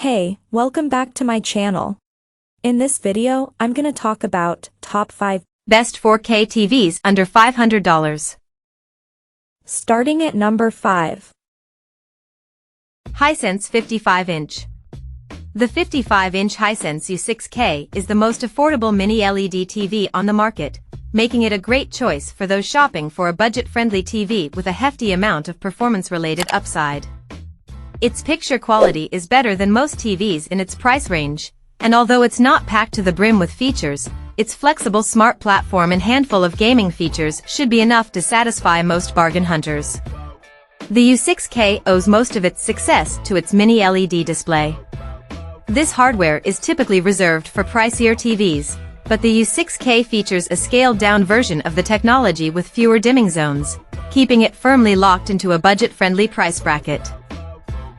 Hey, welcome back to my channel. In this video, I'm gonna talk about top 5 best 4K TVs under $500. Starting at number 5. Hisense 55-inch. The 55-inch Hisense U6K is the most affordable mini LED TV on the market, making it a great choice for those shopping for a budget-friendly TV with a hefty amount of performance-related upside. Its picture quality is better than most TVs in its price range, and although it's not packed to the brim with features, its flexible smart platform and handful of gaming features should be enough to satisfy most bargain hunters. The U6K owes most of its success to its mini LED display. This hardware is typically reserved for pricier TVs, but the U6K features a scaled-down version of the technology with fewer dimming zones, keeping it firmly locked into a budget-friendly price bracket.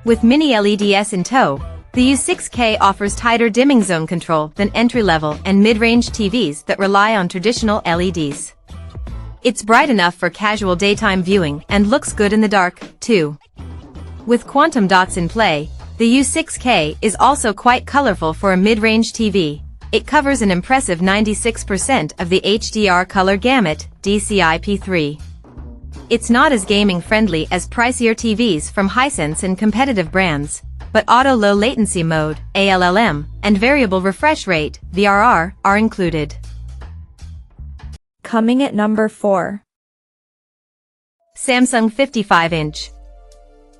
With mini LEDs in tow, the U6K offers tighter dimming zone control than entry-level and mid-range TVs that rely on traditional LEDs. It's bright enough for casual daytime viewing and looks good in the dark, too. With quantum dots in play, the U6K is also quite colorful for a mid-range TV. It covers an impressive 96% of the HDR color gamut, DCI-P3. It's not as gaming-friendly as pricier TVs from Hisense and competitive brands, but Auto Low Latency Mode, ALLM, and Variable Refresh Rate, VRR, are included. Coming at number 4. Samsung 55-inch.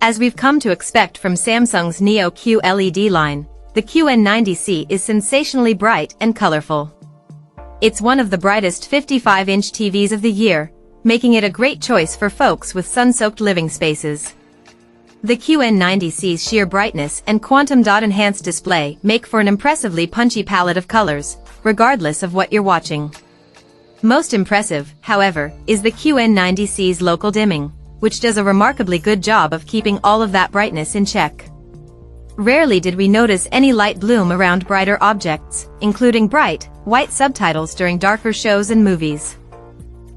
As we've come to expect from Samsung's Neo QLED line, the QN90C is sensationally bright and colorful. It's one of the brightest 55-inch TVs of the year, making it a great choice for folks with sun-soaked living spaces. The QN90C's sheer brightness and quantum dot-enhanced display make for an impressively punchy palette of colors, regardless of what you're watching. Most impressive, however, is the QN90C's local dimming, which does a remarkably good job of keeping all of that brightness in check. Rarely did we notice any light bloom around brighter objects, including bright, white subtitles during darker shows and movies.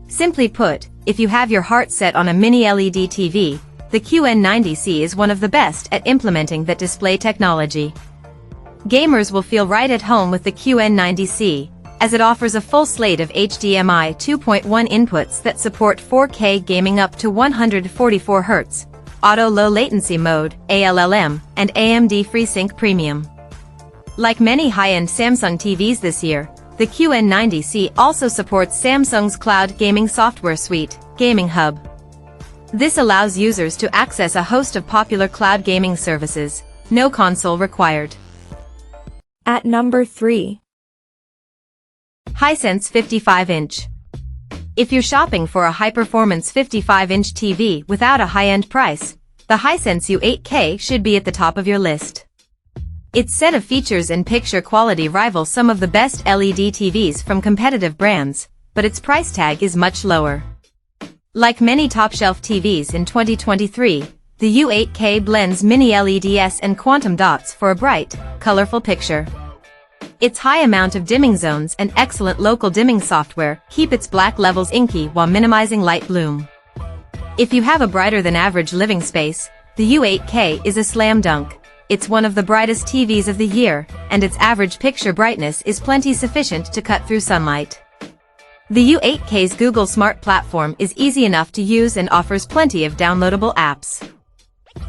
Simply put, if you have your heart set on a mini LED TV, the QN90C is one of the best at implementing that display technology. Gamers will feel right at home with the QN90C, as it offers a full slate of HDMI 2.1 inputs that support 4K gaming up to 144 Hz, Auto Low Latency Mode, ALLM, and AMD FreeSync Premium. Like many high-end Samsung TVs this year, the QN90C also supports Samsung's cloud gaming software suite, Gaming Hub. This allows users to access a host of popular cloud gaming services, no console required. At number 3. Hisense 55-inch. If you're shopping for a high-performance 55-inch TV without a high-end price, the Hisense U8K should be at the top of your list. Its set of features and picture quality rival some of the best LED TVs from competitive brands, but its price tag is much lower. Like many top-shelf TVs in 2023, the U8K blends mini LEDs and quantum dots for a bright, colorful picture. Its high amount of dimming zones and excellent local dimming software keep its black levels inky while minimizing light bloom. If you have a brighter-than-average living space, the U8K is a slam dunk. It's one of the brightest TVs of the year, and its average picture brightness is plenty sufficient to cut through sunlight. The U8K's Google Smart Platform is easy enough to use and offers plenty of downloadable apps.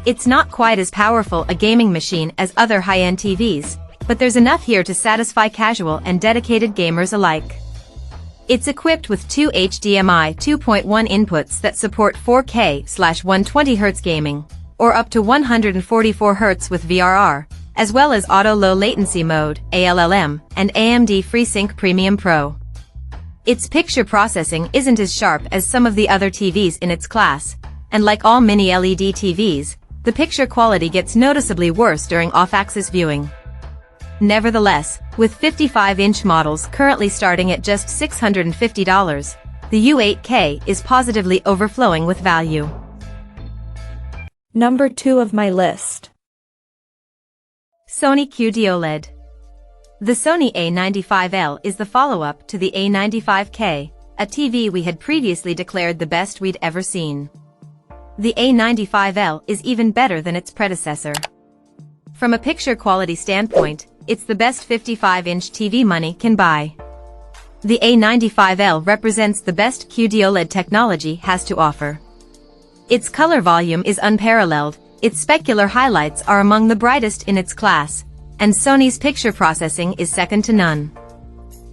It's not quite as powerful a gaming machine as other high-end TVs, but there's enough here to satisfy casual and dedicated gamers alike. It's equipped with two HDMI 2.1 inputs that support 4K/120 Hz gaming, or up to 144 Hz with VRR, as well as Auto Low Latency Mode, ALLM, and AMD FreeSync Premium Pro. Its picture processing isn't as sharp as some of the other TVs in its class, and like all mini LED TVs, the picture quality gets noticeably worse during off-axis viewing. Nevertheless, with 55-inch models currently starting at just $650, the U8K is positively overflowing with value. Number 2 of my list. Sony QD-OLED. The Sony A95L is the follow-up to the A95K, a TV we had previously declared the best we'd ever seen. The A95L is even better than its predecessor. From a picture quality standpoint, it's the best 55-inch TV money can buy. The A95L represents the best QD-OLED technology has to offer. Its color volume is unparalleled, its specular highlights are among the brightest in its class, and Sony's picture processing is second to none.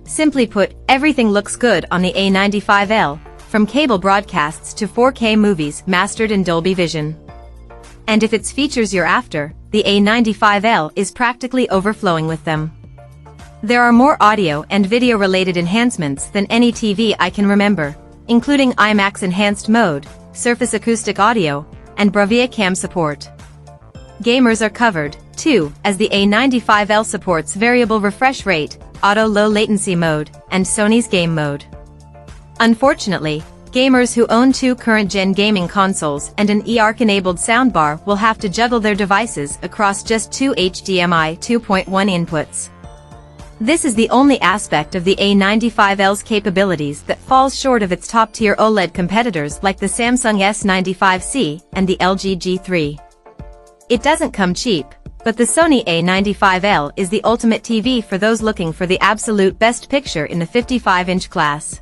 Simply put, everything looks good on the A95L, from cable broadcasts to 4K movies mastered in Dolby Vision. And if it's features you're after, the A95L is practically overflowing with them. There are more audio and video-related enhancements than any TV I can remember, including IMAX Enhanced Mode, Surface Acoustic Audio, and Bravia Cam support. Gamers are covered, too, as the A95L supports variable refresh rate, auto low latency mode, and Sony's game mode. Unfortunately, gamers who own two current-gen gaming consoles and an eARC-enabled soundbar will have to juggle their devices across just two HDMI 2.1 inputs. This is the only aspect of the A95L's capabilities that falls short of its top-tier OLED competitors like the Samsung S95C and the LG G3. It doesn't come cheap, but the Sony A95L is the ultimate TV for those looking for the absolute best picture in the 55-inch class.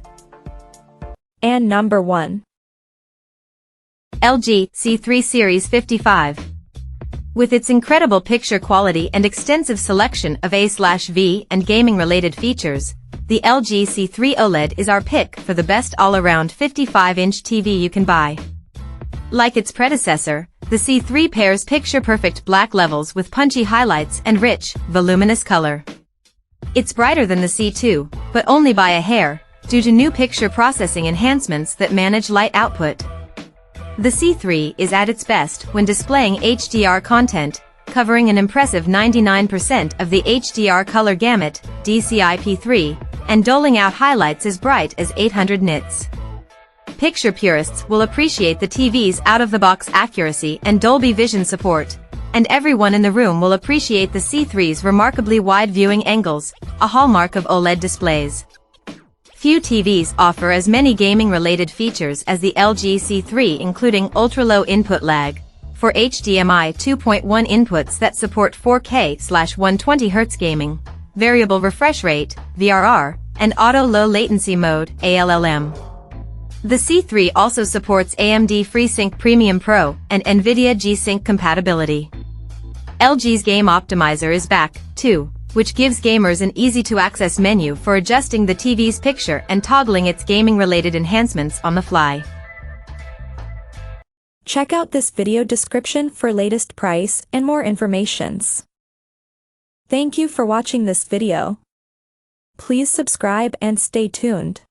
And number 1. LG C3 Series 55. With its incredible picture quality and extensive selection of A/V and gaming-related features, the LG C3 OLED is our pick for the best all-around 55-inch TV you can buy. Like its predecessor, the C3 pairs picture-perfect black levels with punchy highlights and rich, voluminous color. It's brighter than the C2, but only by a hair, due to new picture processing enhancements that manage light output. The C3 is at its best when displaying HDR content, covering an impressive 99% of the HDR color gamut, DCI-P3, and doling out highlights as bright as 800 nits. Picture purists will appreciate the TV's out-of-the-box accuracy and Dolby Vision support, and everyone in the room will appreciate the C3's remarkably wide viewing angles, a hallmark of OLED displays. Few TVs offer as many gaming-related features as the LG C3, including ultra-low input lag for HDMI 2.1 inputs that support 4K/120Hz gaming, variable refresh rate, VRR, and auto low latency mode, ALLM. The C3 also supports AMD FreeSync Premium Pro and NVIDIA G-Sync compatibility. LG's Game Optimizer is back, too, which gives gamers an easy-to-access menu for adjusting the TV's picture and toggling its gaming-related enhancements on the fly. Check out this video description for latest price and more informations. Thank you for watching this video. Please subscribe and stay tuned.